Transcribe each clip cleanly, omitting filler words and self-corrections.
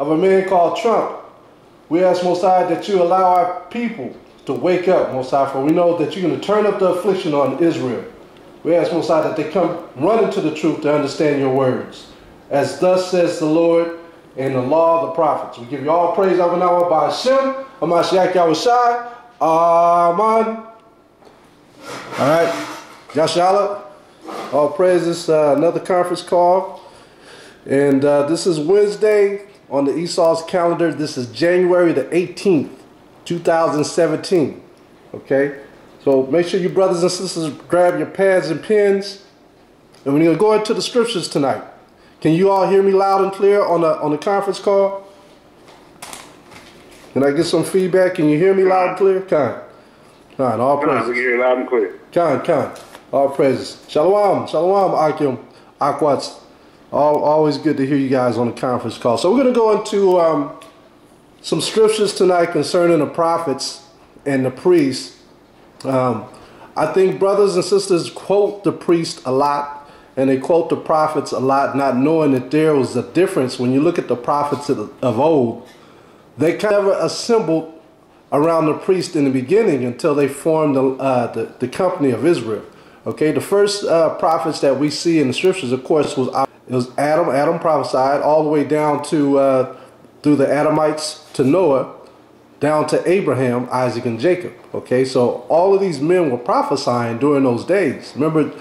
of a man called Trump. We ask Most High that you allow our people to wake up, Most High, for we know that you're going to turn up the affliction on Israel. We ask Most High that they come running to the truth to understand your words. As thus says the Lord and the law of the prophets. We give you all praise, YAHAWAH, by Hashem, Hamashiach Yahawashi. Amen. All right, Yashala, all praises, another conference call. And this is Wednesday on the Esau's calendar. This is January the 18th, 2017. Okay, so make sure you brothers and sisters grab your pads and pens. And we're going to go into the scriptures tonight. Can you all hear me loud and clear on the conference call? Can I get some feedback? Can you hear me loud and clear? Khan, all praises. We can hear you loud and clear. Khan, all praises. Shalom, Akim, Akwats. Always good to hear you guys on the conference call. So we're going to go into some scriptures tonight concerning the prophets and the priests. I think brothers and sisters quote the priest a lot, and they quote the prophets a lot, not knowing that there was a difference. When you look at the prophets of old, they kind of assembled around the priest in the beginning until they formed the company of Israel. Okay, the first prophets that we see in the scriptures, of course, was Adam. Adam prophesied all the way down to through the Adamites to Noah, down to Abraham, Isaac, and Jacob. Okay, so all of these men were prophesying during those days. Remember,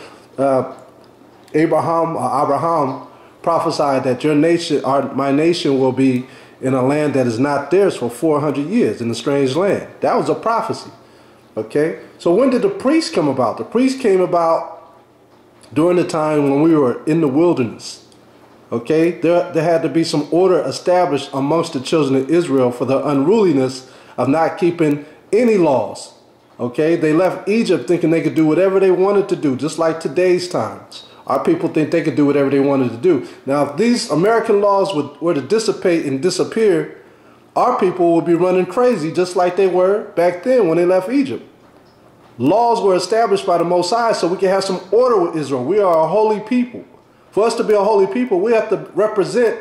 Abraham prophesied that your nation, my nation, will be in a land that is not theirs for 400 years in a strange land. That was a prophecy. Okay, so when did the priest come about? The priest came about during the time when we were in the wilderness. Okay, there had to be some order established amongst the children of Israel for the unruliness of not keeping any laws. Okay, they left Egypt thinking they could do whatever they wanted to do, just like today's times. Our people think they could do whatever they wanted to do. Now, if these American laws were to dissipate and disappear, our people would be running crazy just like they were back then when they left Egypt. Laws were established by the Most High so we can have some order with Israel. We are a holy people. For us to be a holy people, we have to represent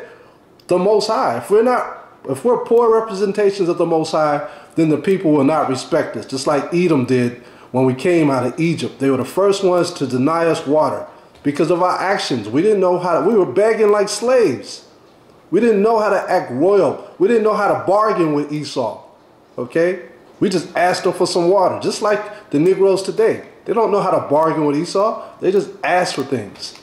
the Most High. If we're poor representations of the Most High, then the people will not respect us, just like Edom did when we came out of Egypt. They were the first ones to deny us water because of our actions. We didn't know how to, we were begging like slaves. We didn't know how to act royal. We didn't know how to bargain with Esau. Okay? We just asked them for some water, just like the Negroes today. They don't know how to bargain with Esau. They just ask for things.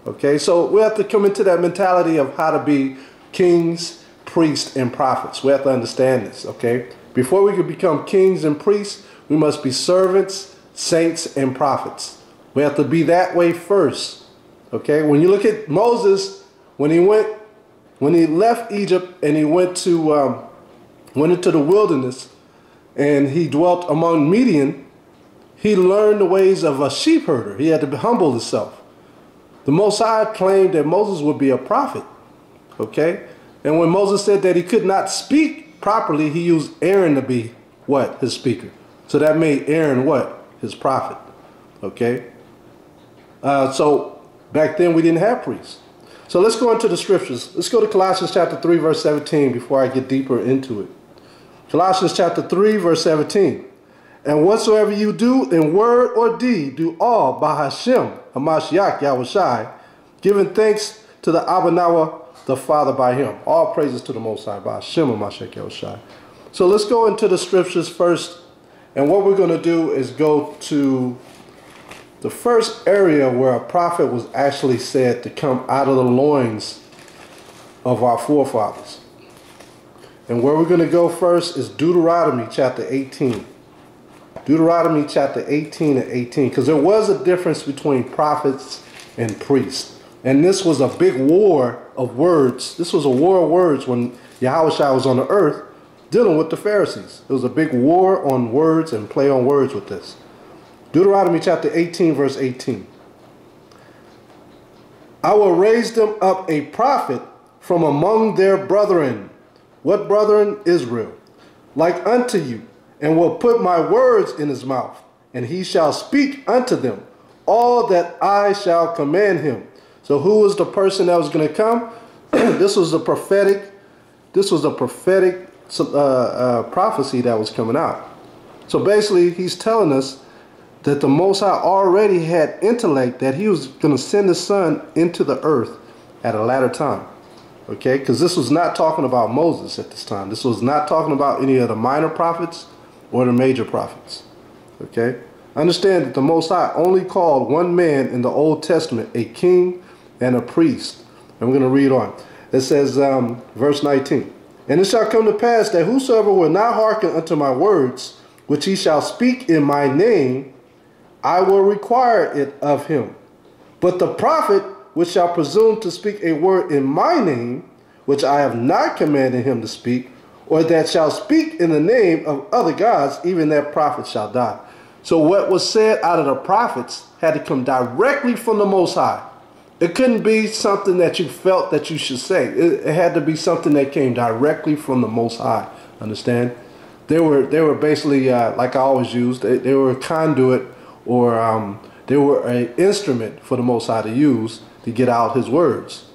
Okay, so we have to come into that mentality of how to be kings, priests, and prophets. We have to understand this, okay? Before we could become kings and priests, we must be servants, saints, and prophets. We have to be that way first, okay? When you look at Moses, when he left Egypt and he went into the wilderness and he dwelt among Midian, he learned the ways of a sheep herder. He had to humble himself. The Most High claimed that Moses would be a prophet, okay? And when Moses said that he could not speak properly, he used Aaron to be, what? His speaker. So that made Aaron, what? His prophet, okay? So back then we didn't have priests. So let's go into the scriptures. Let's go to Colossians chapter 3, verse 17 before I get deeper into it. Colossians chapter 3, verse 17. And whatsoever you do in word or deed, do all by Hashem, Hamashiach Yahawashi, giving thanks to the Abanawa, the Father by him. All praises to the Most High by Hashem, Hamashiach Yahawashi. So let's go into the scriptures first. And what we're going to do is go to the first area where a prophet was actually said to come out of the loins of our forefathers. And where we're going to go first is Deuteronomy chapter 18. Deuteronomy chapter 18 and 18, because there was a difference between prophets and priests. And this was a big war of words. This was a war of words when Yahawashi was on the earth dealing with the Pharisees. It was a big war on words and play on words with this. Deuteronomy chapter 18, verse 18. I will raise them up a prophet from among their brethren. What brethren? Israel. Like unto you. And will put my words in his mouth, and he shall speak unto them all that I shall command him. So who was the person that was going to come? This was the prophetic This was a prophetic prophecy that was coming out. So basically, he's telling us that the Most High already had intellect that he was going to send his son into the earth at a latter time. Okay, because this was not talking about Moses at this time. This was not talking about any of the minor prophets or the major prophets. Okay, understand that the Most High only called one man in the Old Testament a king and a priest. And we're going to read on. It says, verse 19, and it shall come to pass that whosoever will not hearken unto my words, which he shall speak in my name, I will require it of him. But the prophet which shall presume to speak a word in my name, which I have not commanded him to speak, or that shall speak in the name of other gods, even that prophet shall die. So what was said out of the prophets had to come directly from the Most High. It couldn't be something that you felt that you should say. It had to be something that came directly from the Most High. Understand? They were basically, like I always use, they were a conduit, or they were an instrument for the Most High to use to get out his words.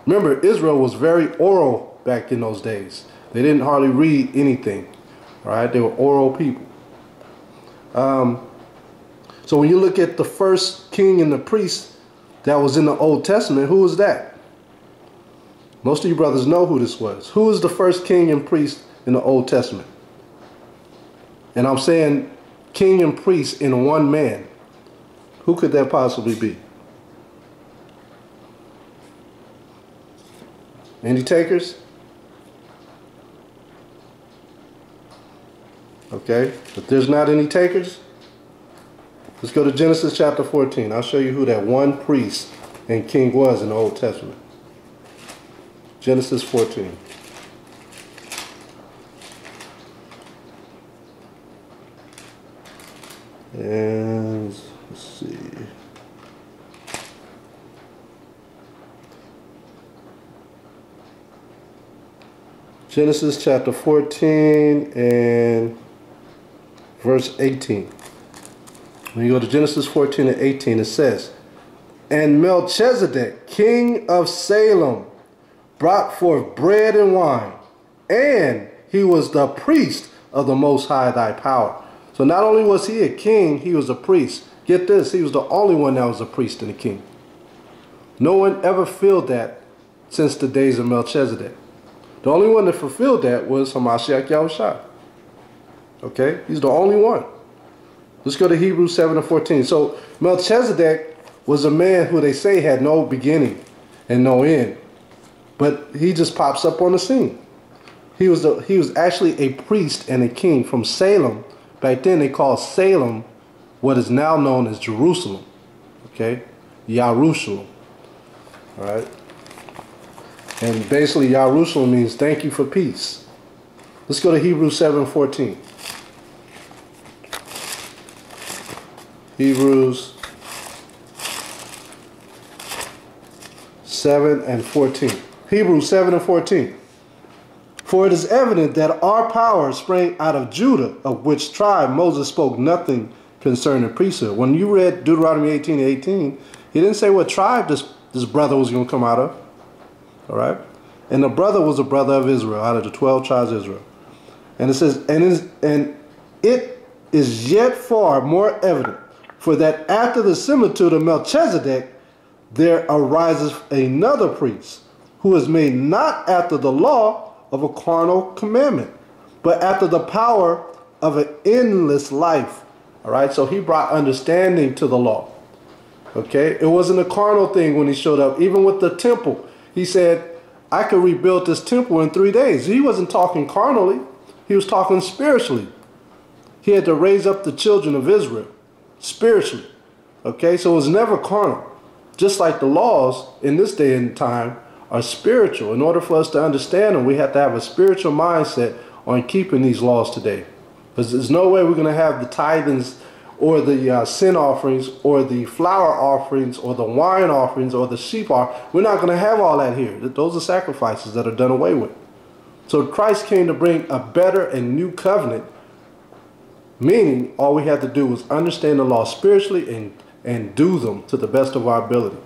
Remember, Israel was very oral back in those days. They didn't hardly read anything. Right? They were oral people. So when you look at the first king and the priest that was in the Old Testament, who was that? Most of you brothers know who this was. Who was the first king and priest in the Old Testament? And I'm saying king and priest in one man. Who could that possibly be? Any takers? Okay, if there's not any takers, let's go to Genesis chapter 14. I'll show you who that one priest and king was in the Old Testament. Genesis 14. And let's see. Genesis chapter 14 and verse 18. When you go to Genesis 14 and 18, it says, and Melchizedek, king of Salem, brought forth bread and wine, and he was the priest of the Most High thy power. So not only was he a king, he was a priest. Get this, he was the only one that was a priest and a king. No one ever filled that since the days of Melchizedek. The only one that fulfilled that was Hamashiach Yahawashi. Okay, he's the only one. Let's go to Hebrews 7 and 14. So Melchizedek was a man who they say had no beginning and no end, but he just pops up on the scene. He was actually a priest and a king from Salem. Back then they called Salem what is now known as Jerusalem. Okay, Yarusalem. All right. And basically Yarusalem means thank you for peace. Let's go to Hebrews 7:14. Hebrews 7 and 14. Hebrews 7 and 14. For it is evident that our power sprang out of Judah, of which tribe Moses spoke nothing concerning priesthood. When you read Deuteronomy 18 and 18, he didn't say what tribe this brother was going to come out of. All right? And the brother was a brother of Israel, out of the 12 tribes of Israel. And it says, and it is yet far more evident, for that after the similitude of Melchizedek, there arises another priest, who is made not after the law of a carnal commandment, but after the power of an endless life. All right, so he brought understanding to the law. Okay, it wasn't a carnal thing when he showed up. Even with the temple, he said, I could rebuild this temple in 3 days. He wasn't talking carnally. He was talking spiritually. He had to raise up the children of Israel spiritually. Okay, so it was never carnal. Just like the laws in this day and time are spiritual. In order for us to understand them, we have to have a spiritual mindset on keeping these laws today. Because there's no way we're going to have the tithings or the sin offerings or the flour offerings or the wine offerings or the sheep offerings. We're not going to have all that here. Those are sacrifices that are done away with. So Christ came to bring a better and new covenant, meaning all we had to do was understand the law spiritually and do them to the best of our ability.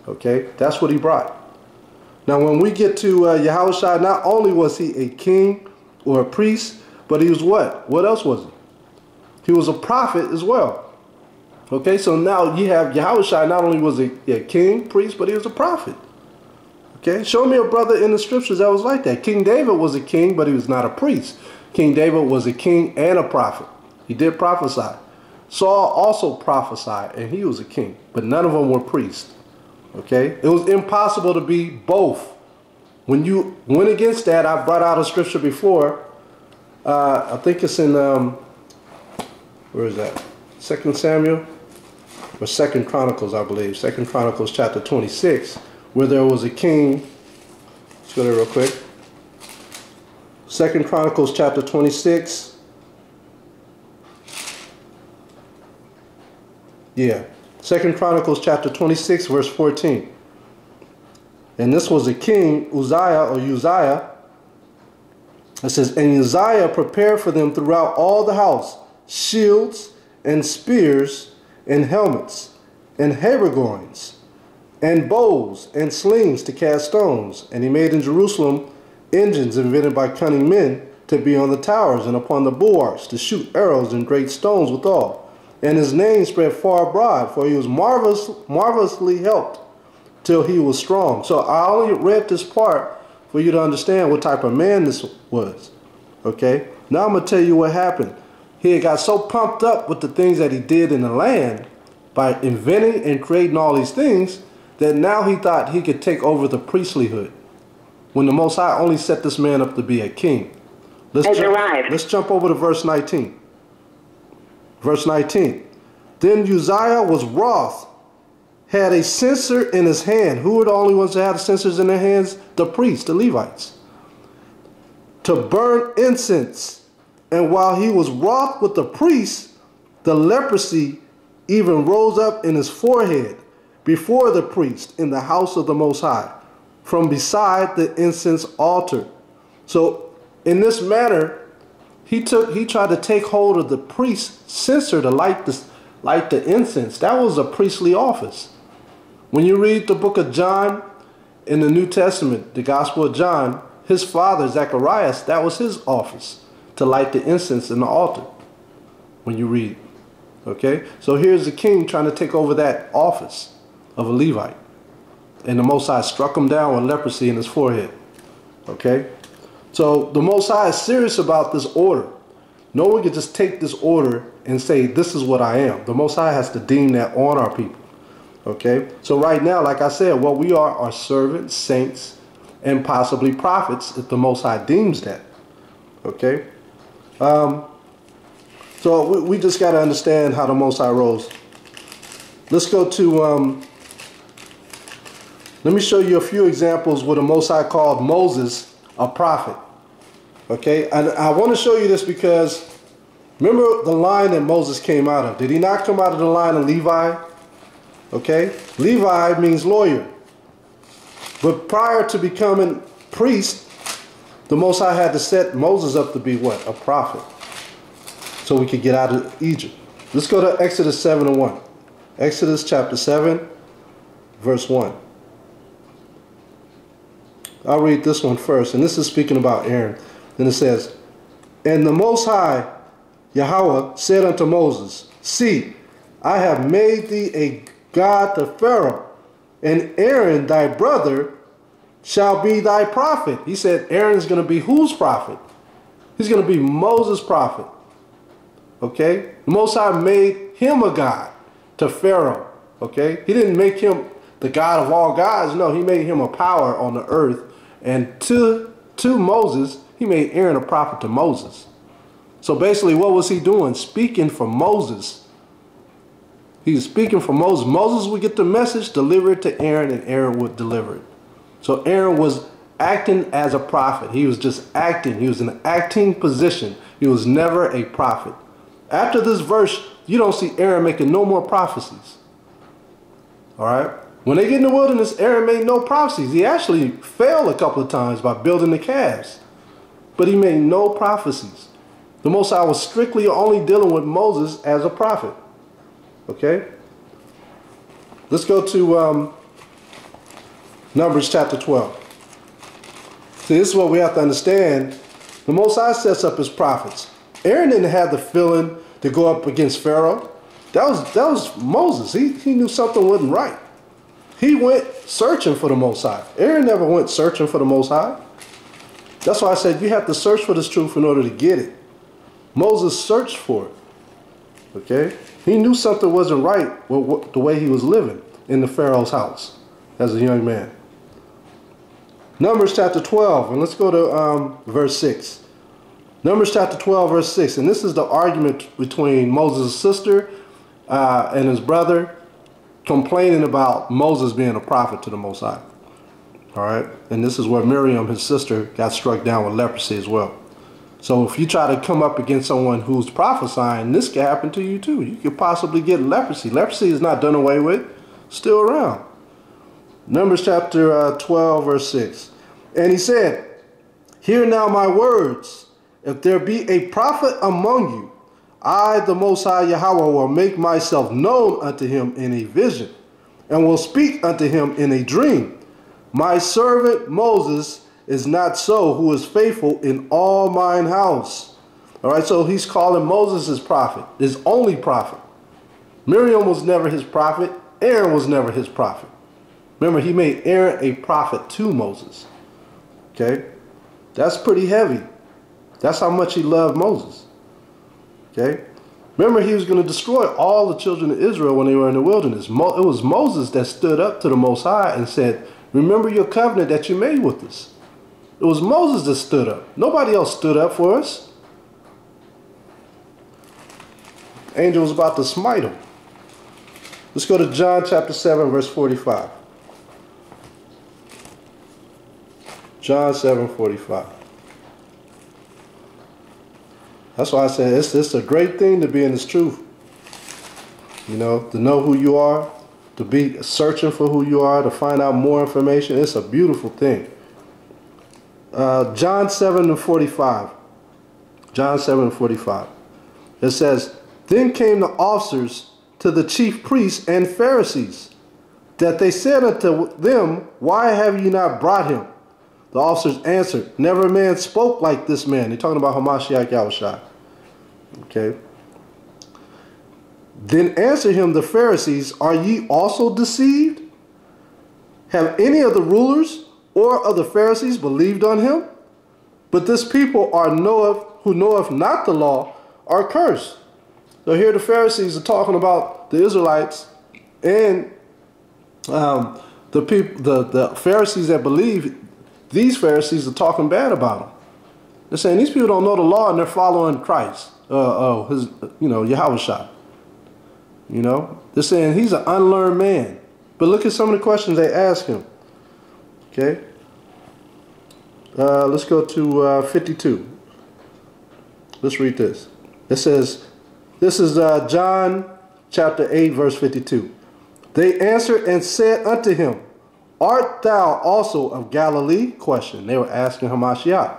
Okay, that's what he brought. Now, when we get to Yahawashi, not only was he a king or a priest, but he was what? What else was he? He was a prophet as well. Okay, so now you have Yahawashi, not only was he a king, priest, but he was a prophet. Okay, show me a brother in the scriptures that was like that. King David was a king, but he was not a priest. King David was a king and a prophet. He did prophesy. Saul also prophesied, and he was a king, but none of them were priests. Okay, it was impossible to be both. When you went against that, I brought out a scripture before. I think it's in where is that? 2 Samuel or 2 Chronicles, I believe. 2 Chronicles chapter 26, where there was a king. Let's go there real quick. 2 Chronicles chapter 26. Yeah. 2 Chronicles chapter 26, verse 14. And this was a king, Uzziah. It says, and Uzziah prepared for them throughout all the house shields and spears and helmets and habergeons and bows and slings to cast stones. And he made in Jerusalem engines invented by cunning men to be on the towers and upon the bulwarks to shoot arrows and great stones withal. And his name spread far abroad, for he was marvelously helped till he was strong. So I only read this part for you to understand what type of man this was. Okay? Now I'm going to tell you what happened. He had got so pumped up with the things that he did in the land by inventing and creating all these things that now he thought he could take over the priestlyhood, when the Most High only set this man up to be a king. Let's jump over to verse 19. Verse 19. Then Uzziah was wroth, had a censer in his hand. Who were the only ones that had censers in their hands? The priests, the Levites. To burn incense. And while he was wroth with the priests, the leprosy even rose up in his forehead before the priest in the house of the Most High, from beside the incense altar. So in this manner, he tried to take hold of the priest's censer to light the incense. That was a priestly office. When you read the book of John in the New Testament, the Gospel of John, his father, Zacharias, that was his office, to light the incense in the altar. When you read, okay? So here's the king trying to take over that office of a Levite. And the Most High struck him down with leprosy in his forehead. Okay? So the Most High is serious about this order. No one can just take this order and say, this is what I am. The Most High has to deem that on our people. Okay? So right now, like I said, what we are servants, saints, and possibly prophets if the Most High deems that. Okay? So we just got to understand how the Most High rolls. Let's go to, let me show you a few examples where the Most High called Moses a prophet. Okay, and I want to show you this because remember the line that Moses came out of. Did he not come out of the line of Levi? Okay, Levi means lawyer. But prior to becoming priest, the Most High had to set Moses up to be what? A prophet. So we could get out of Egypt. Let's go to Exodus 7:1. Exodus chapter 7, verse 1. I'll read this one first, and this is speaking about Aaron. Then it says, and the Most High, YAHAWAH, said unto Moses, see, I have made thee a god to Pharaoh, and Aaron thy brother shall be thy prophet. He said Aaron's going to be whose prophet? He's going to be Moses' prophet. Okay? The Most High made him a god to Pharaoh. Okay? He didn't make him the God of all gods. No, he made him a power on the earth. And to Moses, he made Aaron a prophet to Moses. So basically, what was he doing? Speaking for Moses. He was speaking for Moses. Moses would get the message, deliver it to Aaron, and Aaron would deliver it. So Aaron was acting as a prophet. He was just acting. He was in an acting position. He was never a prophet. After this verse, you don't see Aaron making no more prophecies. All right? When they get in the wilderness, Aaron made no prophecies. He actually failed a couple of times by building the calves. But he made no prophecies. The Most High was strictly only dealing with Moses as a prophet. Okay? Let's go to Numbers chapter 12. See, this is what we have to understand. The Most High sets up his prophets. Aaron didn't have the feeling to go up against Pharaoh. That was Moses. He knew something wasn't right. He went searching for the Most High. Aaron never went searching for the Most High. That's why I said you have to search for this truth in order to get it. Moses searched for it. Okay? He knew something wasn't right with the way he was living in the Pharaoh's house as a young man. Numbers chapter 12, and let's go to verse 6. Numbers chapter 12, verse 6, and this is the argument between Moses' sister and his brother, complaining about Moses being a prophet to the Most High. All right, and this is where Miriam, his sister, got struck down with leprosy as well. So if you try to come up against someone who's prophesying, this could happen to you too. You could possibly get leprosy. Leprosy is not done away with, still around. Numbers chapter 12, verse 6. And he said, hear now my words. If there be a prophet among you, I, the Most High Yahawah, will make myself known unto him in a vision, and will speak unto him in a dream. My servant Moses is not so, who is faithful in all mine house. All right, so he's calling Moses his prophet, his only prophet. Miriam was never his prophet. Aaron was never his prophet. Remember, he made Aaron a prophet to Moses. Okay, that's pretty heavy. That's how much he loved Moses. Okay, remember, he was going to destroy all the children of Israel when they were in the wilderness. It was Moses that stood up to the Most High and said, remember your covenant that you made with us. It was Moses that stood up. Nobody else stood up for us. The angel was about to smite him. Let's go to John chapter 7, verse 45. John 7:45. That's why I said it's a great thing to be in this truth. You know, to know who you are, to be searching for who you are, to find out more information. It's a beautiful thing. John 7:45. John 7:45. It says, then came the officers to the chief priests and Pharisees, that they said unto them, why have ye not brought him? The officers answered, never a man spoke like this man. They're talking about Hamashiach Yahawashi. Okay. Then answered him the Pharisees, are ye also deceived? Have any of the rulers or of the Pharisees believed on him? But this people who knoweth not the law are cursed. So here the Pharisees are talking about the Israelites and the Pharisees that believe. These Pharisees are talking bad about him. They're saying these people don't know the law and they're following Christ, Yahawashi. You know, they're saying he's an unlearned man. But look at some of the questions they ask him. Okay. Let's go to 52. Let's read this. It says, this is John chapter 8, verse 52. They answered and said unto him, art thou also of Galilee? Question. They were asking Hamashiach.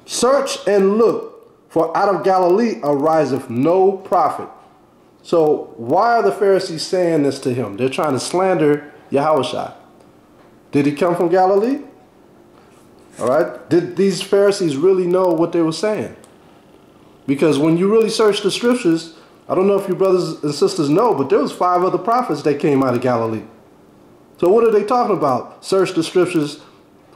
Search and look, for out of Galilee ariseth no prophet. So why are the Pharisees saying this to him? They're trying to slander Yahawashi. Did he come from Galilee? All right. Did these Pharisees really know what they were saying? Because when you really search the scriptures, I don't know if you brothers and sisters know, but there was 5 other prophets that came out of Galilee. So what are they talking about? Search the scriptures,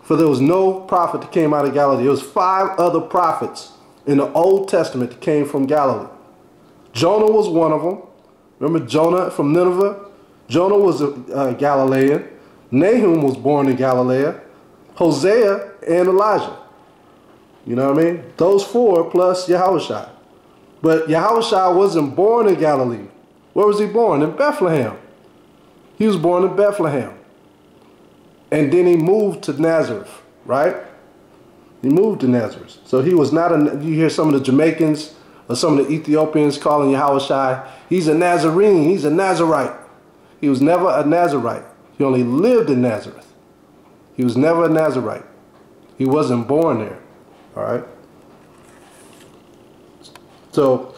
for there was no prophet that came out of Galilee. There was 5 other prophets in the Old Testament that came from Galilee. Jonah was one of them. Remember Jonah from Nineveh? Jonah was a Galilean. Nahum was born in Galilee. Hosea and Elijah. You know what I mean? Those 4 plus Yahawashi. But Yahawashi wasn't born in Galilee. Where was he born? In Bethlehem. He was born in Bethlehem. And then he moved to Nazareth, right? He moved to Nazareth. So he was not you hear some of the Jamaicans or some of the Ethiopians calling Yahawashi, he's a Nazarene, he's a Nazarite. He was never a Nazarite. He only lived in Nazareth. He was never a Nazarite. He wasn't born there, all right? So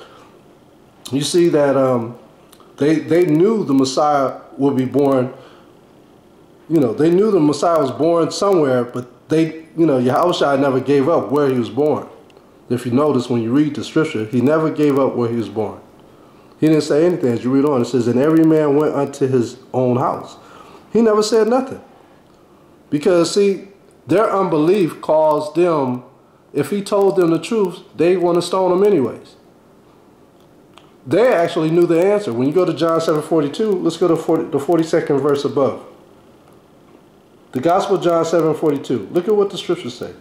you see that they knew the Messiah would be born. You know, they knew the Messiah was born somewhere, but Yahawashi never gave up where he was born. If you notice when you read the scripture, he never gave up where he was born. He didn't say anything. As you read on, it says, and every man went unto his own house. He never said nothing. Because, see, their unbelief caused them, if he told them the truth, they want to stone him anyways. They actually knew the answer. When you go to John 7:42, let's go to the 42nd verse above. The Gospel of John 7:42. Look at what the scriptures say.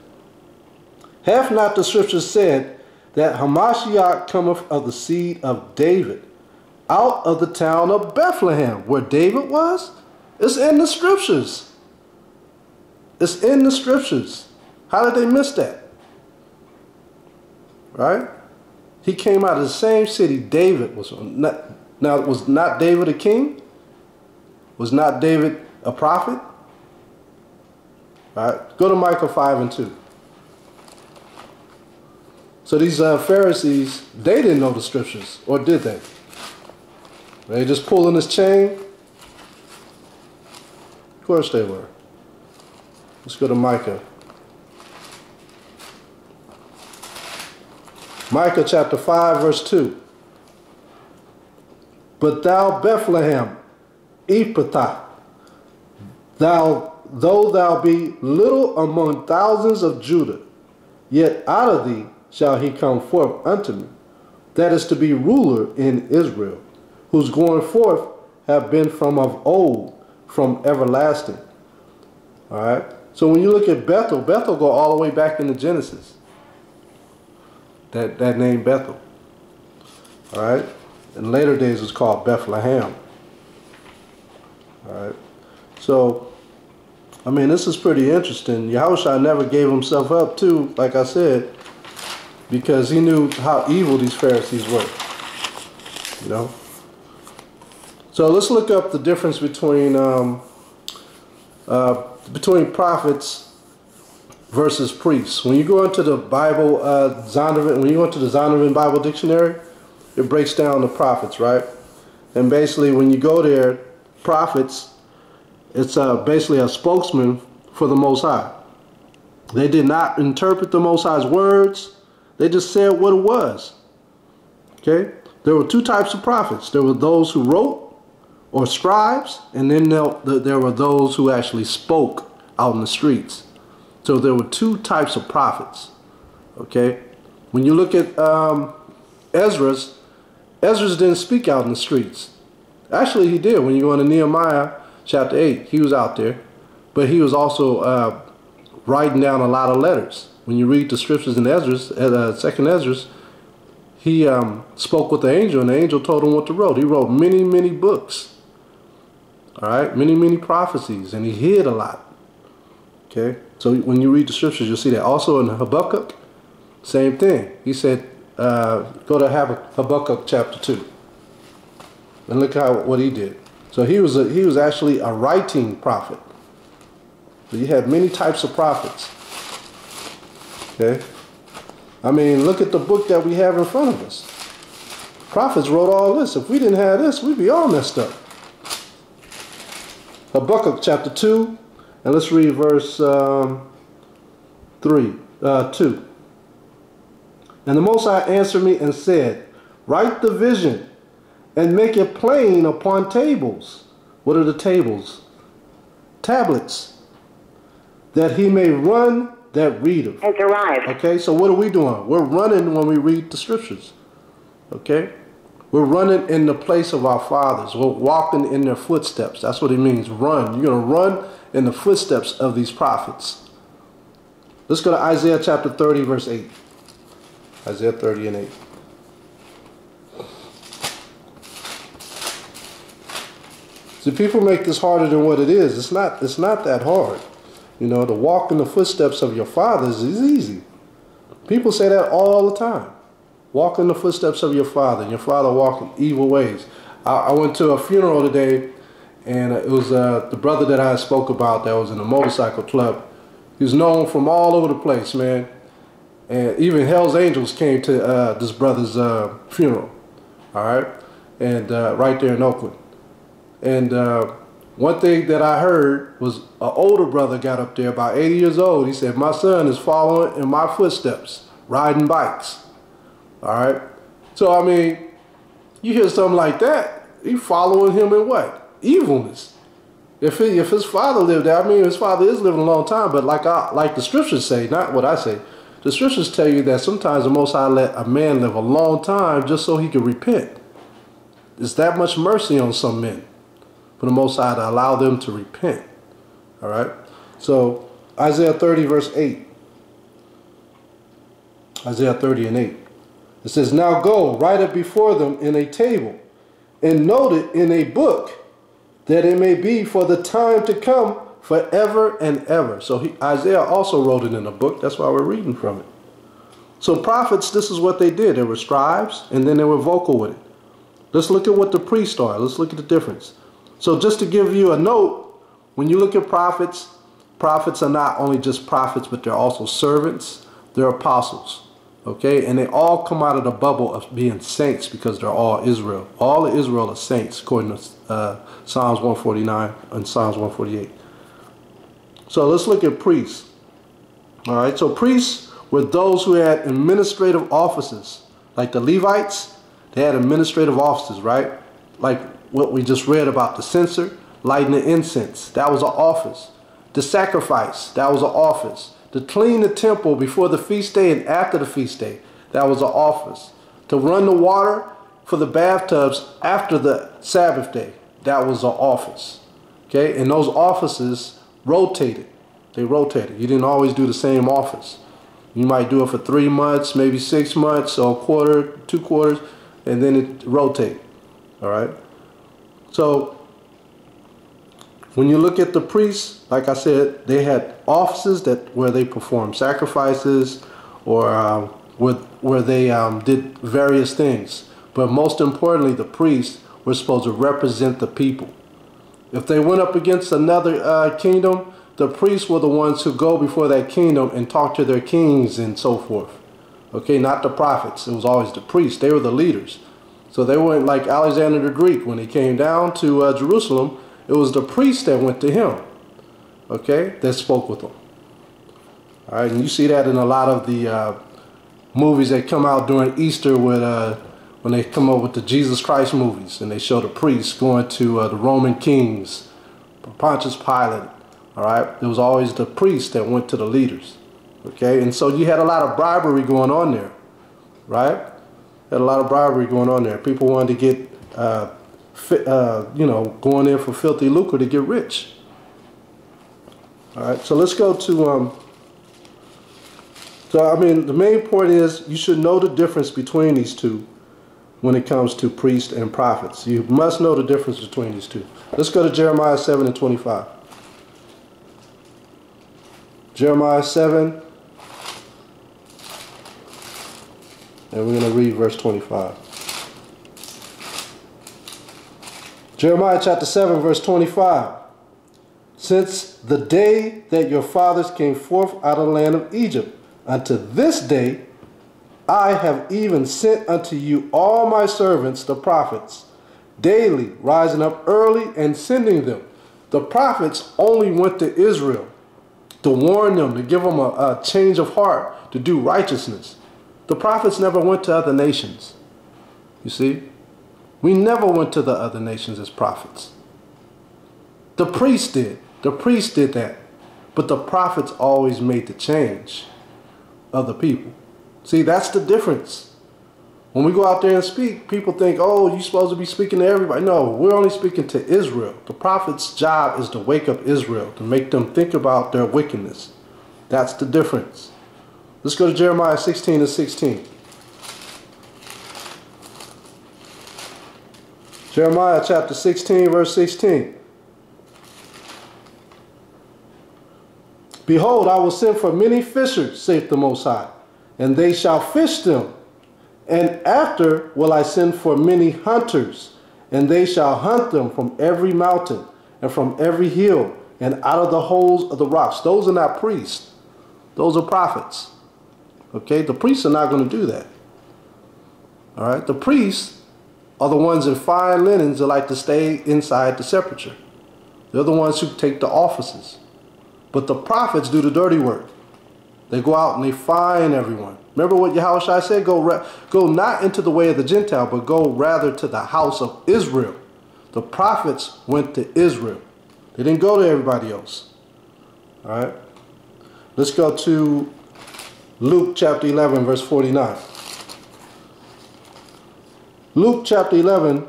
Hath not the scriptures said that Hamashiach cometh of the seed of David, out of the town of Bethlehem, where David was? It's in the scriptures. It's in the scriptures. How did they miss that? Right? He came out of the same city David was from. Now, was not David a king? Was not David a prophet? All right? Go to Micah 5:2. So these Pharisees, they didn't know the scriptures, or did they? Were they just pulling his chain? Of course they were. Let's go to Micah. Micah chapter 5, verse 2. But thou Bethlehem, Ephrathah, though thou be little among thousands of Judah, yet out of thee shall he come forth unto me, that is to be ruler in Israel, whose going forth have been from of old, from everlasting. All right. So when you look at Bethel, Bethel go all the way back into Genesis. That name Bethel. All right. In later days it's called Bethlehem. All right. So, I mean, this is pretty interesting. Yahawashi never gave himself up too, like I said, because he knew how evil these Pharisees were. You know. So let's look up the difference between prophets versus priests. When you go into the Bible, when you go into the Zondervan Bible Dictionary, it breaks down the prophets, right? And basically, when you go there, prophets, it's basically a spokesman for the Most High. They did not interpret the Most High's words. They just said what it was. Okay? There were two types of prophets. There were those who wrote, or scribes, and then there were those who actually spoke out in the streets. So there were two types of prophets. Okay? When you look at Ezra didn't speak out in the streets. Actually, he did. When you go into Nehemiah chapter 8, he was out there. But he was also writing down a lot of letters. When you read the scriptures in Ezra, second Ezra, he spoke with the angel, and the angel told him what to write. He wrote many, many books. All right, many, many prophecies, and he hid a lot. Okay, so when you read the scriptures, you'll see that. Also in Habakkuk, same thing. He said, go to Habakkuk chapter 2, and look what he did. So he was actually a writing prophet. So you had many types of prophets. Okay, I mean, look at the book that we have in front of us. Prophets wrote all this. If we didn't have this, we'd be all messed up. Habakkuk chapter 2, and let's read verse 2. And the Most High answered me and said, write the vision and make it plain upon tables. What are the tables? Tablets. That he may run that readeth. Has arrived. Okay, so what are we doing? We're running when we read the scriptures. Okay? We're running in the place of our fathers. We're walking in their footsteps. That's what it means, run. You're going to run in the footsteps of these prophets. Let's go to Isaiah chapter 30, verse 8. Isaiah 30 and 8. See, people make this harder than what it is. It's not that hard. You know, to walk in the footsteps of your fathers is easy. People say that all the time. Walk in the footsteps of your father, and your father walked in evil ways. I went to a funeral today, and it was the brother that I spoke about that was in a motorcycle club. He was known from all over the place, man. And even Hell's Angels came to this brother's funeral, all right? And right there in Oakland. And One thing that I heard was an older brother got up there, about 80 years old. He said, my son is following in my footsteps, riding bikes. All right. So, I mean, you hear something like that, you following him in what? Evilness. If his father lived there, I mean, his father is living a long time, but like the scriptures say, not what I say, the scriptures tell you that sometimes the Most High let a man live a long time just so he could repent. There's that much mercy on some men for the Most High to allow them to repent. All right. So Isaiah 30 verse 8. Isaiah 30 and 8. It says, now go, write it before them in a table, and note it in a book, that it may be for the time to come forever and ever. So Isaiah also wrote it in a book. That's why we're reading from it. So prophets, this is what they did. They were scribes, and then they were vocal with it. Let's look at what the priests are. Let's look at the difference. So just to give you a note, when you look at prophets, prophets are not only just prophets, but they're also servants. They're apostles. Okay? And they all come out of the bubble of being saints because they're all Israel. All of Israel are saints, according to Psalms 149 and Psalms 148. So let's look at priests. All right? So priests were those who had administrative offices. Like the Levites, they had administrative offices, right? Like what we just read about the censer, lighting the incense. That was an office. The sacrifice, that was an office. To clean the temple before the feast day and after the feast day, that was an office. To run the water for the bathtubs after the Sabbath day, that was an office. Okay, and those offices rotated. They rotated. You didn't always do the same office. You might do it for 3 months, maybe 6 months, or a quarter, 2 quarters, and then it rotated. All right. So when you look at the priests, like I said, they had offices where they performed sacrifices, or where they did various things. But most importantly, the priests were supposed to represent the people. If they went up against another kingdom, the priests were the ones who go before that kingdom and talk to their kings and so forth. Okay, not the prophets. It was always the priests. They were the leaders. So they weren't like Alexander the Greek. When he came down to Jerusalem, it was the priests that went to him. Okay, that spoke with him. All right, and you see that in a lot of the movies that come out during Easter with when they come up with the Jesus Christ movies, and they show the priests going to the Roman kings, Pontius Pilate. All right, it was always the priests that went to the leaders. Okay, and so you had a lot of bribery going on there, right? Had a lot of bribery going on there. People wanted to get, you know, going in for filthy lucre to get rich. All right, so let's go to, so I mean, the main point is you should know the difference between these two when it comes to priests and prophets. You must know the difference between these two. Let's go to Jeremiah 7 and 25. Jeremiah 7. And we're going to read verse 25. Jeremiah chapter 7, verse 25. Since the day that your fathers came forth out of the land of Egypt, unto this day, I have even sent unto you all my servants, the prophets, daily rising up early and sending them. The prophets only went to Israel to warn them, to give them a change of heart, to do righteousness. The prophets never went to other nations. You see? We never went to the other nations as prophets. The priests did. The priests did that. But the prophets always made the change of the people. See, that's the difference. When we go out there and speak, people think, oh, you're supposed to be speaking to everybody. No, we're only speaking to Israel. The prophet's job is to wake up Israel, to make them think about their wickedness. That's the difference. Let's go to Jeremiah 16 and 16. Jeremiah chapter 16, verse 16. Behold, I will send for many fishers, saith the Most High, and they shall fish them. And after will I send for many hunters, and they shall hunt them from every mountain and from every hill and out of the holes of the rocks. Those are not priests. Those are prophets. Okay, the priests are not going to do that. All right, the priests are the ones in fine linens that like to stay inside the sepulchre. They're the ones who take the offices. But the prophets do the dirty work. They go out and they fine everyone. Remember what Yahawashi said? Go not into the way of the Gentile, but go rather to the house of Israel. The prophets went to Israel. They didn't go to everybody else. All right. Let's go to Luke chapter 11, verse 49. Luke chapter 11,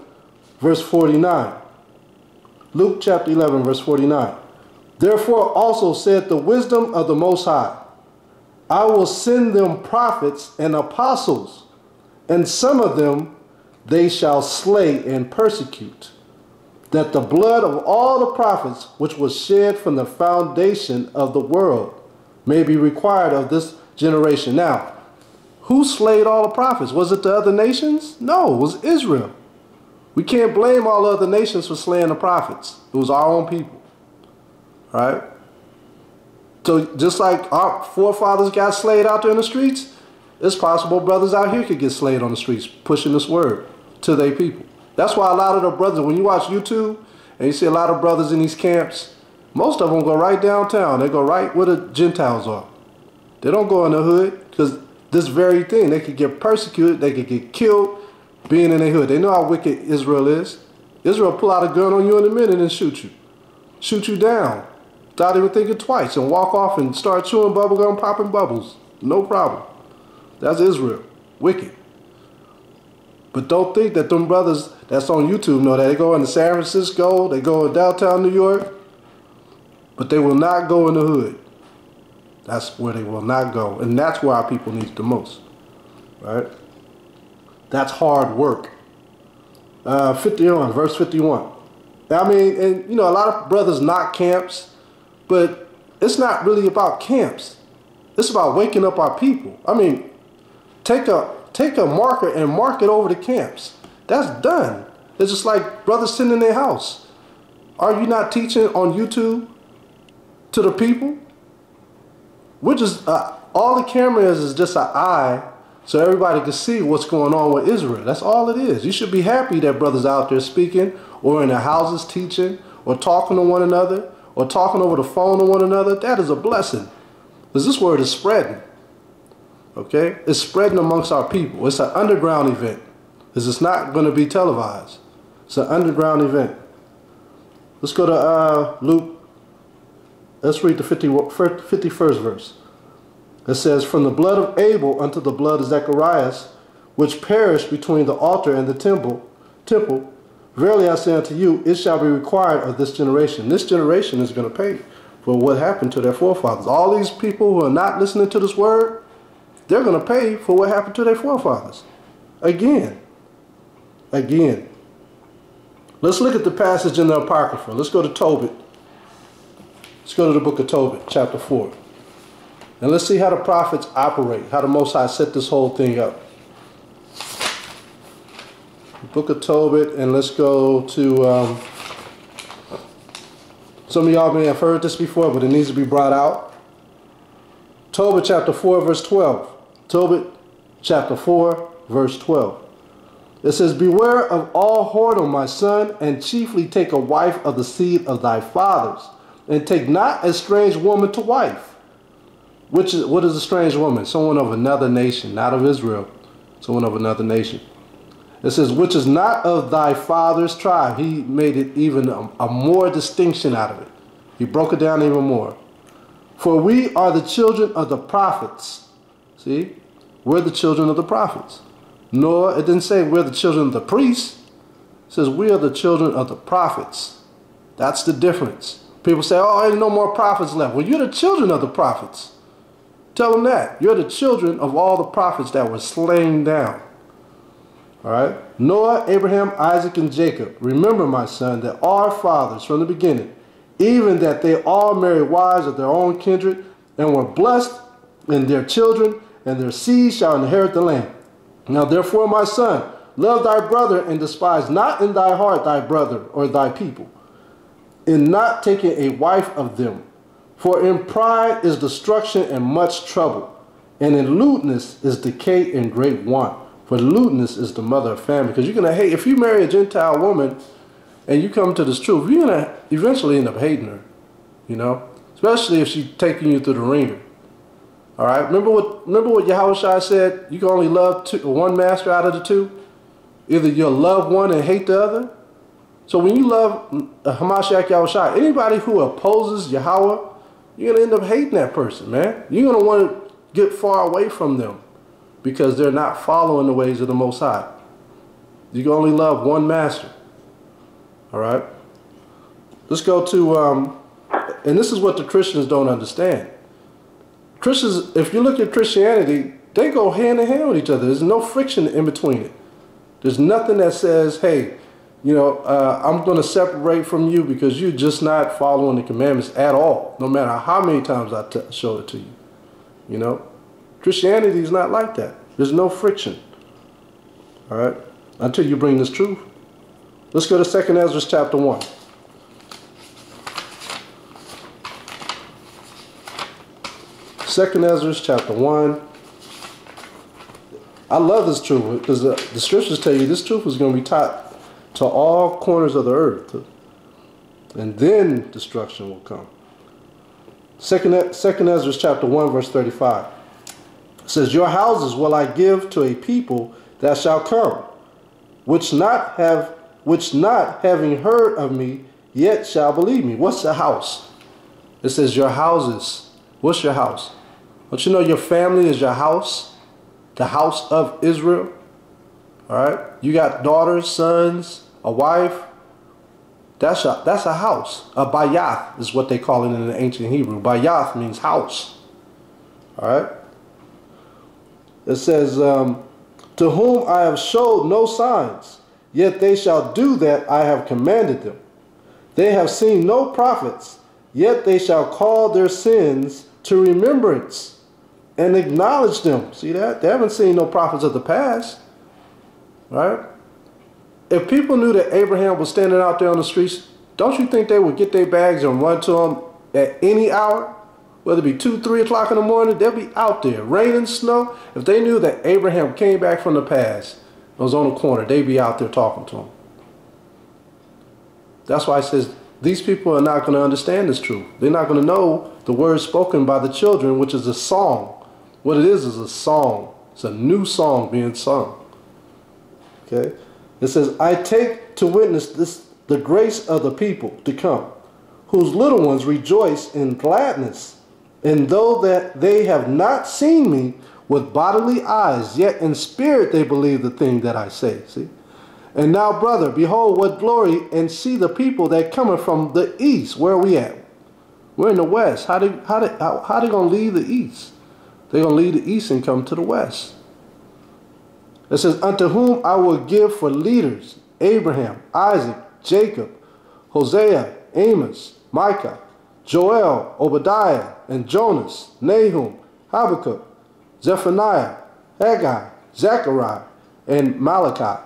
verse 49. Luke chapter 11, verse 49. Therefore also said the wisdom of the Most High, I will send them prophets and apostles, and some of them they shall slay and persecute, that the blood of all the prophets which was shed from the foundation of the world may be required of this generation. Now, who slayed all the prophets? Was it the other nations? No, it was Israel. We can't blame all other nations for slaying the prophets. It was our own people. Right? So just like our forefathers got slayed out there in the streets, it's possible brothers out here could get slayed on the streets pushing this word to their people. That's why a lot of the brothers, when you watch YouTube and you see a lot of brothers in these camps, most of them go right downtown. They go right where the Gentiles are. They don't go in the hood because this very thing, they could get persecuted, they could get killed being in their hood. They know how wicked Israel is. Israel pull out a gun on you in a minute and shoot you. Shoot you down without even thinking twice and walk off and start chewing bubblegum, popping bubbles. No problem. That's Israel. Wicked. But don't think that them brothers that's on YouTube know that. They go into San Francisco, they go in downtown New York, but they will not go in the hood. That's where they will not go. And that's where our people need it the most. Right? That's hard work. 51, verse 51. I mean, and you know, a lot of brothers knock camps, but it's not really about camps. It's about waking up our people. I mean, take a marker and mark it over the camps. That's done. It's just like brothers sitting in their house. Are you not teaching on YouTube to the people? We're just, all the camera is just an eye so everybody can see what's going on with Israel. That's all it is. You should be happy that brothers out there speaking or in their houses teaching or talking to one another or talking over the phone to one another. That is a blessing because this word is spreading. Okay? It's spreading amongst our people. It's an underground event. It's not going to be televised. It's an underground event. Let's go to Luke. Let's read the 51st verse. It says, from the blood of Abel unto the blood of Zacharias, which perished between the altar and the temple, verily I say unto you, it shall be required of this generation. This generation is going to pay for what happened to their forefathers. All these people who are not listening to this word, they're going to pay for what happened to their forefathers. Again. Let's look at the passage in the Apocrypha. Let's go to Tobit. Let's go to the book of Tobit, chapter 4. And let's see how the prophets operate, how the Most High set this whole thing up. The book of Tobit, and let's go to, some of y'all may have heard this before, but it needs to be brought out. Tobit chapter 4, verse 12. Tobit chapter 4, verse 12. It says, beware of all whoredom, my son, and chiefly take a wife of the seed of thy fathers, and take not a strange woman to wife. What is a strange woman? Someone of another nation, not of Israel. Someone of another nation. It says, which is not of thy father's tribe. He made it even a more distinction out of it. He broke it down even more. For we are the children of the prophets. See? We're the children of the prophets. Nor, it didn't say we're the children of the priests. It says we are the children of the prophets. That's the difference. People say, oh, ain't no more prophets left. Well, you're the children of the prophets. Tell them that. You're the children of all the prophets that were slain down. All right? Noah, Abraham, Isaac, and Jacob. Remember, my son, that our fathers from the beginning, even that they all married wives of their own kindred, and were blessed in their children, and their seed shall inherit the land. Now, therefore, my son, love thy brother, and despise not in thy heart thy brother or thy people, in not taking a wife of them. For in pride is destruction and much trouble, and in lewdness is decay and great want. For lewdness is the mother of family. Because you're going to hate, if you marry a Gentile woman, and you come to this truth, you're going to eventually end up hating her, you know, especially if she's taking you through the ringer. All right, remember what Yahawashi said? You can only love one master out of the two. Either you'll love one and hate the other. So when you love Hamashiach Yahawashi, anybody who opposes Yahweh, you're going to end up hating that person, man. You're going to want to get far away from them because they're not following the ways of the Most High. You can only love one master. All right? Let's go to, and this is what the Christians don't understand. Christians, if you look at Christianity, they go hand in hand with each other. There's no friction in between it. There's nothing that says, hey, you know, I'm going to separate from you because you're just not following the commandments at all, no matter how many times I show it to you. You know, Christianity is not like that. There's no friction. All right, until you bring this truth. Let's go to 2 Ezra chapter 1. 2 Ezra chapter 1. I love this truth because the scriptures tell you this truth is going to be taught to all corners of the earth, and then destruction will come. 2 Ezra chapter 1 verse 35. It says, your houses will I give to a people that shall come, which not having heard of me, yet shall believe me. What's the house? It says your houses. What's your house? Don't you know your family is your house? The house of Israel. All right? You got daughters, sons, a wife. That's a house. A bayath is what they call it in the ancient Hebrew. Bayath means house. All right? It says, to whom I have showed no signs, yet they shall do that I have commanded them. They have seen no prophets, yet they shall call their sins to remembrance and acknowledge them. See that? They haven't seen no prophets of the past. Right? If people knew that Abraham was standing out there on the streets, don't you think they would get their bags and run to him at any hour? Whether it be 2, 3 o'clock in the morning, they'll be out there, rain and snow. If they knew that Abraham came back from the past, was on the corner, they'd be out there talking to him. That's why it says these people are not going to understand this truth. They're not going to know the words spoken by the children, which is a song. What it is a song. It's a new song being sung. Okay? It says, I take to witness this, the grace of the people to come, whose little ones rejoice in gladness. And though that they have not seen me with bodily eyes, yet in spirit they believe the thing that I say. See? And now, brother, behold what glory, and see the people that coming from the east. Where are we at? We're in the west. How they going to leave the east? They're going to leave the east and come to the west. It says, unto whom I will give for leaders Abraham, Isaac, Jacob, Hosea, Amos, Micah, Joel, Obadiah, and Jonas, Nahum, Habakkuk, Zephaniah, Haggai, Zechariah, and Malachi,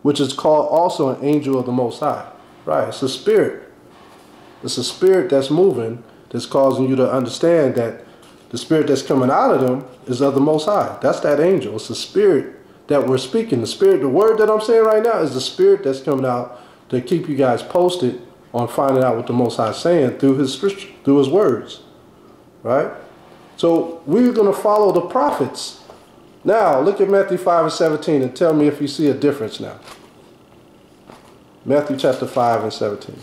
which is called also an angel of the Most High. Right, it's a spirit. It's a spirit that's moving, that's causing you to understand that the spirit that's coming out of them is of the Most High. That's that angel. It's the spirit that we're speaking. The spirit, the word that I'm saying right now is the spirit that's coming out to keep you guys posted on finding out what the Most High is saying through his scripture, through his words. Right? So we're going to follow the prophets. Now, look at Matthew 5 and 17 and tell me if you see a difference now. Matthew chapter 5 and 17.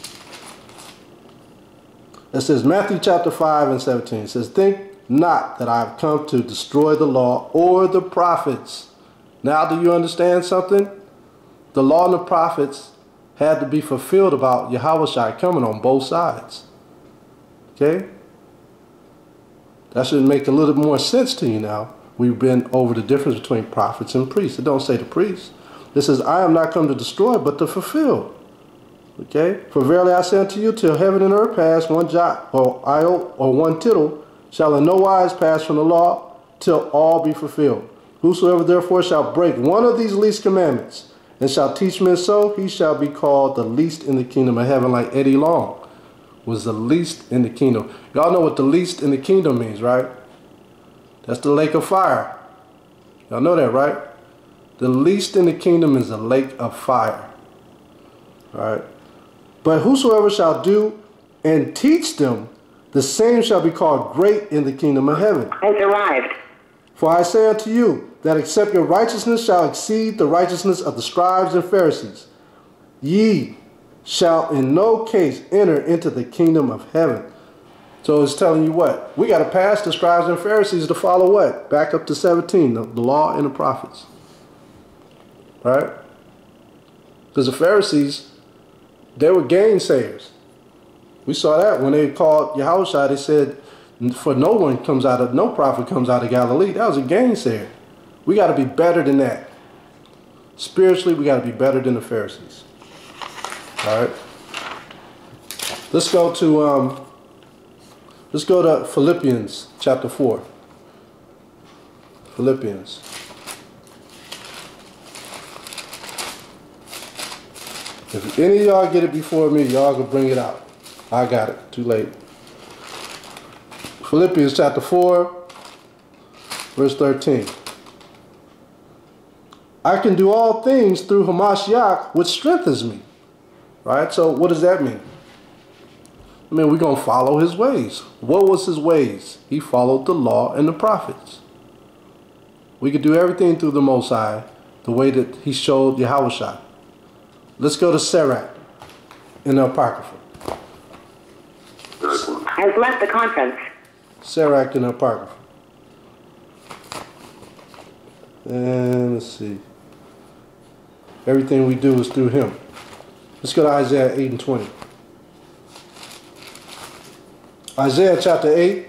It says, Matthew chapter 5 and 17. It says, think not that I have come to destroy the law or the prophets. Now, do you understand something? The law and the prophets had to be fulfilled about Yahawashi coming on both sides. Okay? That should make a little more sense to you now. We've been over the difference between prophets and priests. It don't say the priests. It says, I am not come to destroy, but to fulfill. Okay? For verily I say unto you, till heaven and earth pass, one jot or iot or one tittle shall in no wise pass from the law, till all be fulfilled. Whosoever therefore shall break one of these least commandments, and shall teach men so, he shall be called the least in the kingdom of heaven, like Eddie Long was the least in the kingdom. Y'all know what the least in the kingdom means, right? That's the lake of fire. Y'all know that, right? The least in the kingdom is the lake of fire. All right. But whosoever shall do and teach them, the same shall be called great in the kingdom of heaven. Has arrived. For I say unto you, that except your righteousness shall exceed the righteousness of the scribes and Pharisees, ye shall in no case enter into the kingdom of heaven. So it's telling you what? We got to pass the scribes and Pharisees to follow what? Back up to 17, the law and the prophets. Right? Because the Pharisees, they were gainsayers. We saw that when they called Yahawashi, they said, for no prophet comes out of Galilee. That was a gainsayers. We got to be better than that. Spiritually, we got to be better than the Pharisees. All right. Let's go to Philippians chapter 4. Philippians. If any of y'all get it before me, y'all can bring it out. I got it. Too late. Philippians chapter 4, verse 13. I can do all things through Hamashiach, which strengthens me. Right? So what does that mean? I mean, we're going to follow his ways. What was his ways? He followed the law and the prophets. We could do everything through the Most High, the way that he showed Yahawashi. Let's go to Shayach in the Apocrypha. Has left the conference. Shayach in the Apocrypha. And let's see. Everything we do is through him. Let's go to Isaiah 8 and 20. Isaiah chapter 8.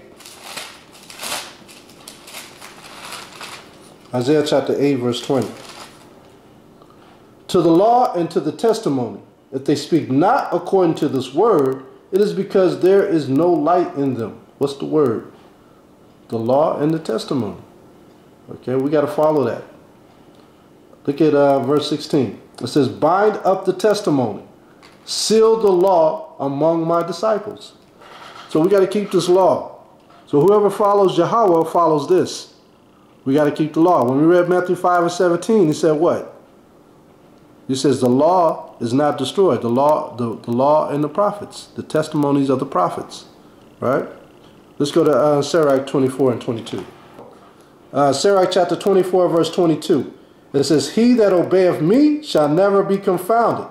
Isaiah chapter 8 verse 20. To the law and to the testimony, if they speak not according to this word, it is because there is no light in them. What's the word? The law and the testimony. Okay, we got to follow that. Look at verse 16. It says, bind up the testimony, seal the law among my disciples. So we got to keep this law. So whoever follows YAHAWAH follows this. We got to keep the law. When we read Matthew 5 and 17, he said what? He says the law is not destroyed. The law and the prophets, the testimonies of the prophets. Right? Let's go to Shayach 24 and 22. Shayach chapter 24 verse 22. It says, he that obeyeth me shall never be confounded,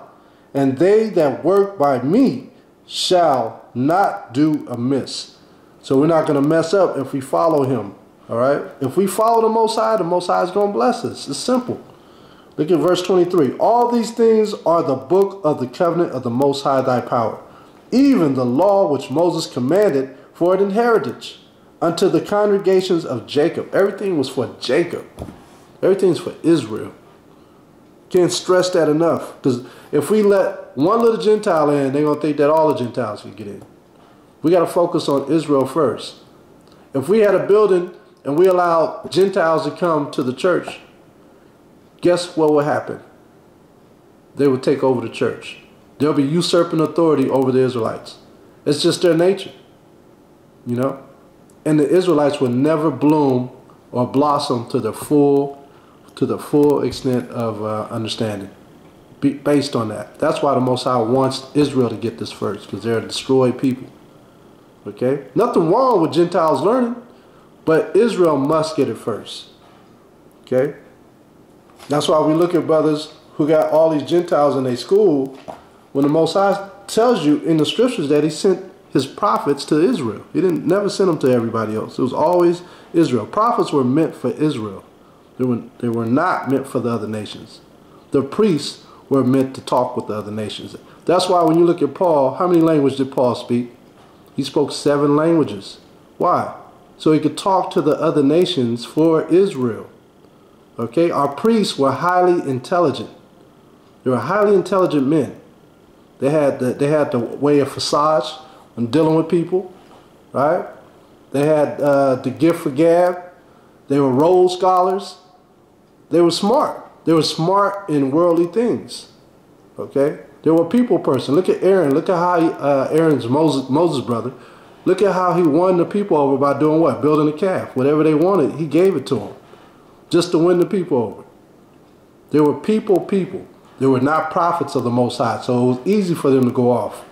and they that work by me shall not do amiss. So we're not going to mess up if we follow him. All right? If we follow the Most High is going to bless us. It's simple. Look at verse 23. All these things are the book of the covenant of the Most High thy power, even the law which Moses commanded for an inheritance unto the congregations of Jacob. Everything was for Jacob. Everything's for Israel. Can't stress that enough. Because if we let one little Gentile in, they're going to think that all the Gentiles can get in. We got to focus on Israel first. If we had a building and we allowed Gentiles to come to the church, guess what would happen? They would take over the church. They'll be usurping authority over the Israelites. It's just their nature. You know? And the Israelites will never bloom or blossom to the full extent of understanding. Based on that. That's why the Most High wants Israel to get this first, because they're a destroyed people. Okay? Nothing wrong with Gentiles learning, but Israel must get it first. Okay? That's why we look at brothers who got all these Gentiles in their school, when the Most High tells you in the scriptures that he sent his prophets to Israel. He never sent them to everybody else. It was always Israel. Prophets were meant for Israel. They were not meant for the other nations. The priests were meant to talk with the other nations. That's why when you look at Paul, how many languages did Paul speak? He spoke 7 languages. Why? So he could talk to the other nations for Israel. Okay? Our priests were highly intelligent. They were highly intelligent men. They had the way of facade when dealing with people, right? They had the gift for gab. They were role scholars. They were smart. They were smart in worldly things. Okay? They were a people person. Look at Aaron. Look at how Aaron's Moses' brother. Look at how he won the people over by doing what? Building a calf. Whatever they wanted, he gave it to them. Just to win the people over. They were people. They were not prophets of the Most High, so it was easy for them to go off.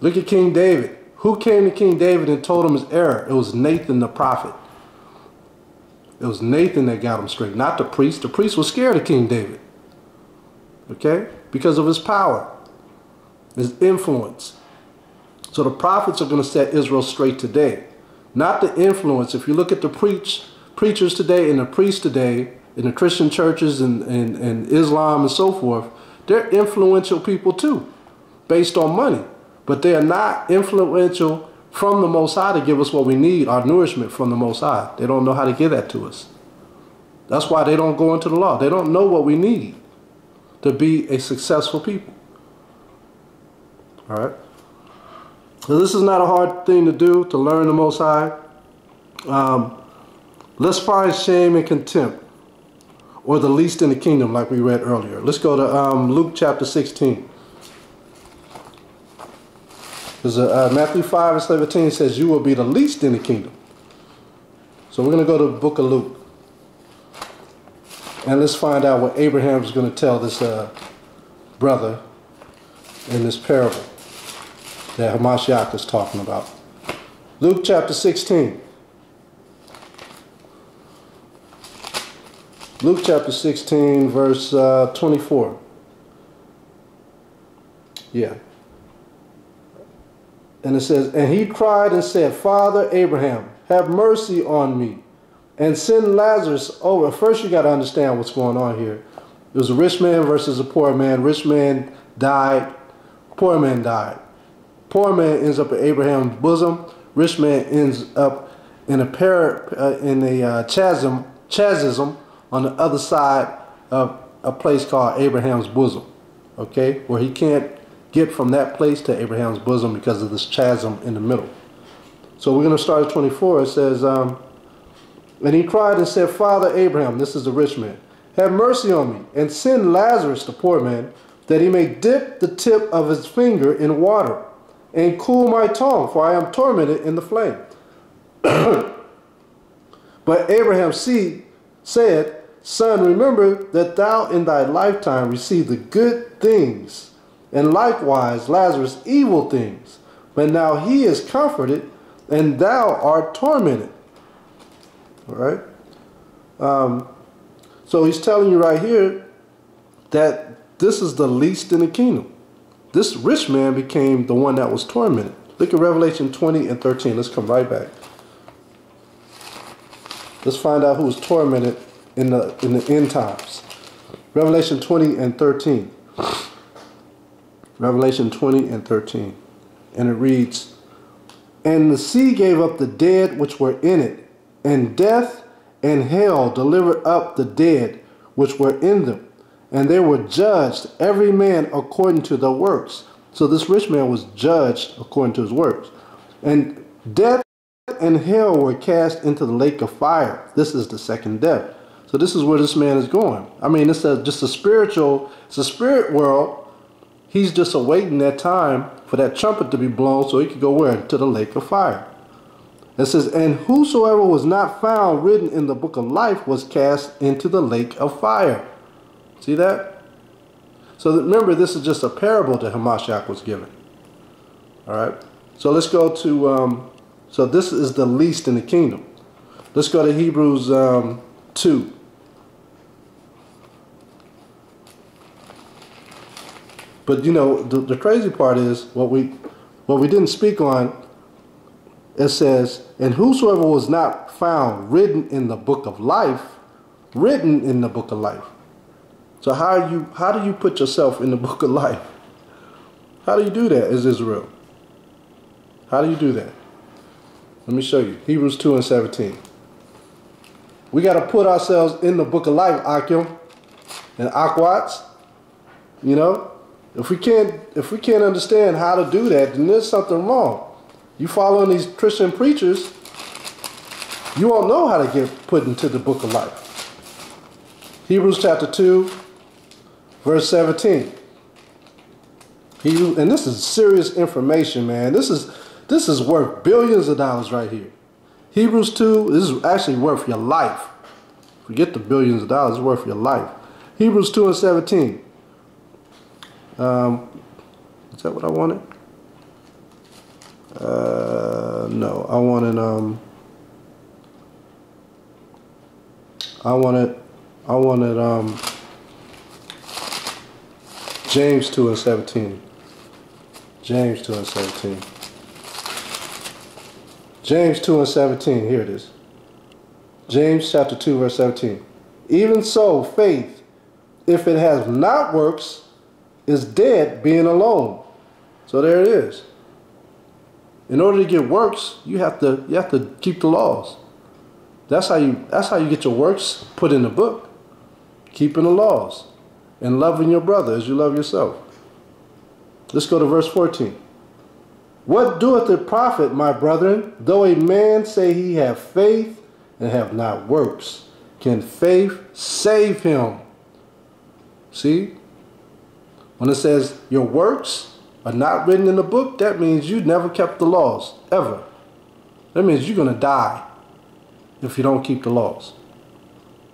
Look at King David. Who came to King David and told him his error? It was Nathan the prophet. It was Nathan that got him straight, not the priest. The priest was scared of King David, okay, because of his power, his influence. So the prophets are going to set Israel straight today, not the influence. If you look at the preachers today and the priests today in the Christian churches and Islam and so forth, they're influential people too, based on money. But they are not influential from the Most High to give us what we need, our nourishment from the Most High. They don't know how to give that to us. That's why they don't go into the law. They don't know what we need to be a successful people. All right? So this is not a hard thing to do, to learn the Most High. Let's find shame and contempt, or the least in the kingdom, like we read earlier. Let's go to Luke chapter 16. Because Matthew 5 and 17 says, you will be the least in the kingdom. So we're going to go to the book of Luke. And let's find out what Abraham is going to tell this brother in this parable that Hamashiach is talking about. Luke chapter 16. Luke chapter 16, verse 24. Yeah. And it says, and he cried and said, Father Abraham, have mercy on me, and send Lazarus over. First, you got to understand what's going on here. There was a rich man versus a poor man. Rich man died. Poor man died. Poor man ends up at Abraham's bosom. Rich man ends up in a chasm on the other side of a place called Abraham's bosom. Okay, where he can't get from that place to Abraham's bosom because of this chasm in the middle. So we're going to start at 24. It says, and he cried and said, Father Abraham, this is the rich man, have mercy on me, and send Lazarus, the poor man, that he may dip the tip of his finger in water, and cool my tongue, for I am tormented in the flame. But Abraham said, Son, remember that thou in thy lifetime received the good things, and likewise Lazarus evil things. But now he is comforted, and thou art tormented. All right? So he's telling you right here that this is the least in the kingdom. This rich man became the one that was tormented. Look at Revelation 20 and 13. Let's come right back. Let's find out who was tormented in the end times. Revelation 20 and 13. Revelation 20 and 13. And it reads, and the sea gave up the dead which were in it, and death and hell delivered up the dead which were in them. And they were judged, every man according to their works. So this rich man was judged according to his works. And death and hell were cast into the lake of fire. This is the second death. So this is where this man is going. I mean, it's just a spiritual, it's a spirit world. He's just awaiting that time for that trumpet to be blown so he could go where? To the lake of fire. It says, and whosoever was not found written in the book of life was cast into the lake of fire. See that? So remember, this is just a parable that Hamashiach was given. All right. So let's go to, so this is the least in the kingdom. Let's go to Hebrews 2. But you know, the crazy part is what we didn't speak on. It says, and whosoever was not found written in the book of life, written in the book of life. So how do you put yourself in the book of life? How do you do that as Israel? How do you do that? Let me show you. Hebrews 2 and 17. We got to put ourselves in the book of life, Akim and Akwats. You know, if we can't understand how to do that, then there's something wrong. You following these Christian preachers, you won't know how to get put into the book of life. Hebrews chapter 2, verse 17. And this is serious information, man. This is worth billions of dollars right here. Hebrews 2, this is actually worth your life. Forget the billions of dollars, it's worth your life. Hebrews 2 and 17. Is that what I wanted? No, I wanted James 2 and 17. James 2 and 17. James 2 and 17, here it is. James chapter 2 verse 17. Even so, faith, if it has not works, is dead being alone. So there it is. In order to get works, you have to keep the laws. That's how you get your works put in the book. Keeping the laws and loving your brother as you love yourself. Let's go to verse 14. What doeth it profit, my brethren, though a man say he have faith and have not works? Can faith save him? See? When it says your works are not written in the book, that means you never kept the laws, ever. That means you're going to die if you don't keep the laws.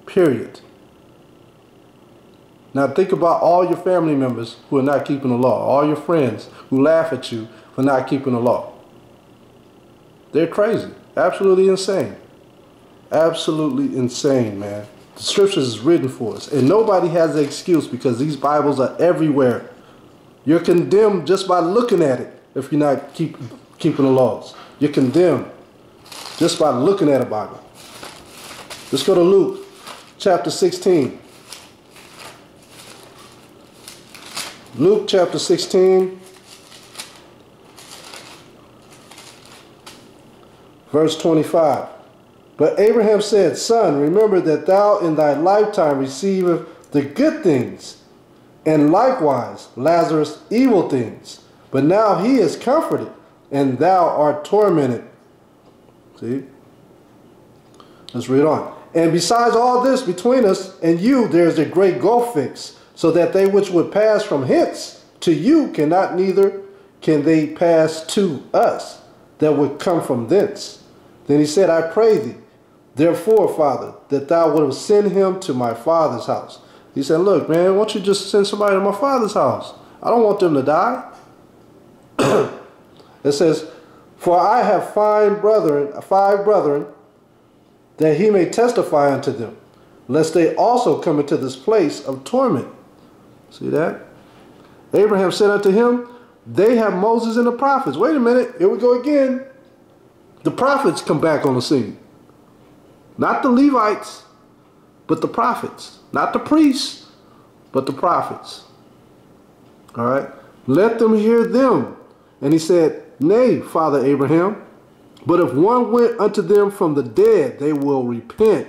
Period. Now think about all your family members who are not keeping the law. All your friends who laugh at you for not keeping the law. They're crazy. Absolutely insane. Absolutely insane, man. The scriptures is written for us. And nobody has an excuse because these Bibles are everywhere. You're condemned just by looking at it if you're not keeping the laws. You're condemned just by looking at a Bible. Let's go to Luke chapter 16. Luke chapter 16, verse 25. But Abraham said, Son, remember that thou in thy lifetime receivest the good things, and likewise Lazarus evil things. But now he is comforted, and thou art tormented. See? Let's read on. And besides all this, between us and you there is a great gulf fixed, so that they which would pass from hence to you cannot, neither can they pass to us that would come from thence. Then he said, I pray thee, therefore, Father, that thou wouldst send him to my father's house. He said, look, man, why don't you just send somebody to my father's house? I don't want them to die. It says, for I have five brethren, that he may testify unto them, lest they also come into this place of torment. See that? Abraham said unto him, they have Moses and the prophets. Wait a minute, here we go again. The prophets come back on the scene. Not the Levites, but the prophets. Not the priests, but the prophets. All right? Let them hear them. And he said, nay, Father Abraham, but if one went unto them from the dead, they will repent.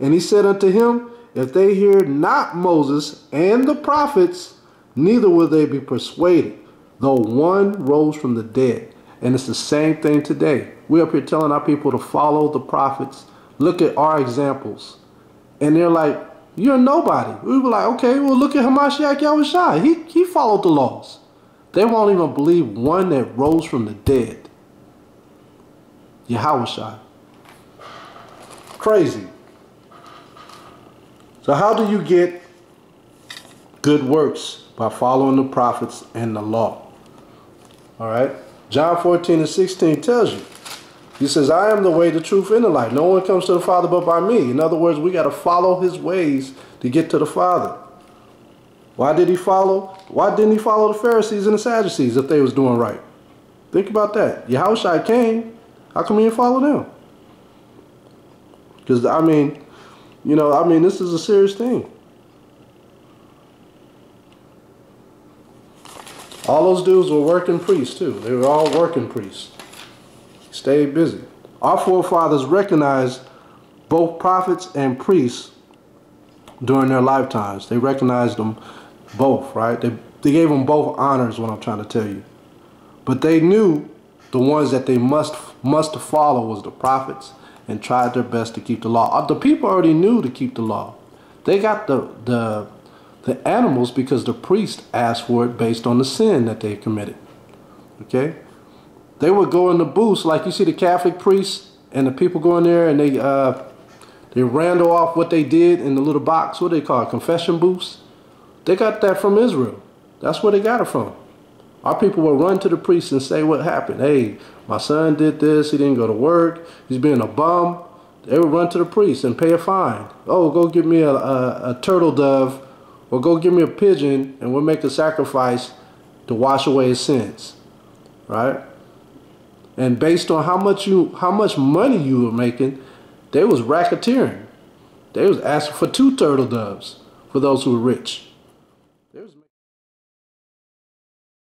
And he said unto him, if they hear not Moses and the prophets, neither will they be persuaded, though one rose from the dead. And it's the same thing today. We're up here telling our people to follow the prophets. Look at our examples. And they're like, you're nobody. We were like, okay, well, look at Yahawashi. He followed the laws. They won't even believe one that rose from the dead. Yahawashi. Crazy. So how do you get good works? By following the prophets and the law. All right. John 14 and 16 tells you. He says, I am the way, the truth, and the life. No one comes to the Father but by me. In other words, we got to follow his ways to get to the Father. Why did he follow? Why didn't he follow the Pharisees and the Sadducees if they was doing right? Think about that. Yahawashi came. How come he didn't follow them? Because, I mean, this is a serious thing. All those dudes were working priests too. They were all working priests. Stayed busy. Our forefathers recognized both prophets and priests during their lifetimes. They recognized them both, right? They gave them both honors, what I'm trying to tell you. But they knew the ones that they must follow was the prophets and tried their best to keep the law. The people already knew to keep the law. They got the animals because the priest asked for it based on the sin that they committed. Okay? They would go in the booths, like you see the Catholic priests and the people go in there and they randle off what they did in the little box. What do they call it? Confession booths. They got that from Israel. That's where they got it from. Our people will run to the priest and say what happened. Hey, my son did this. He didn't go to work. He's being a bum. They would run to the priest and pay a fine. Oh, go give me a turtle dove, or go give me a pigeon, and we'll make a sacrifice to wash away his sins. Right? And based on how much money you were making, they was racketeering. They was asking for 2 turtle doves for those who were rich.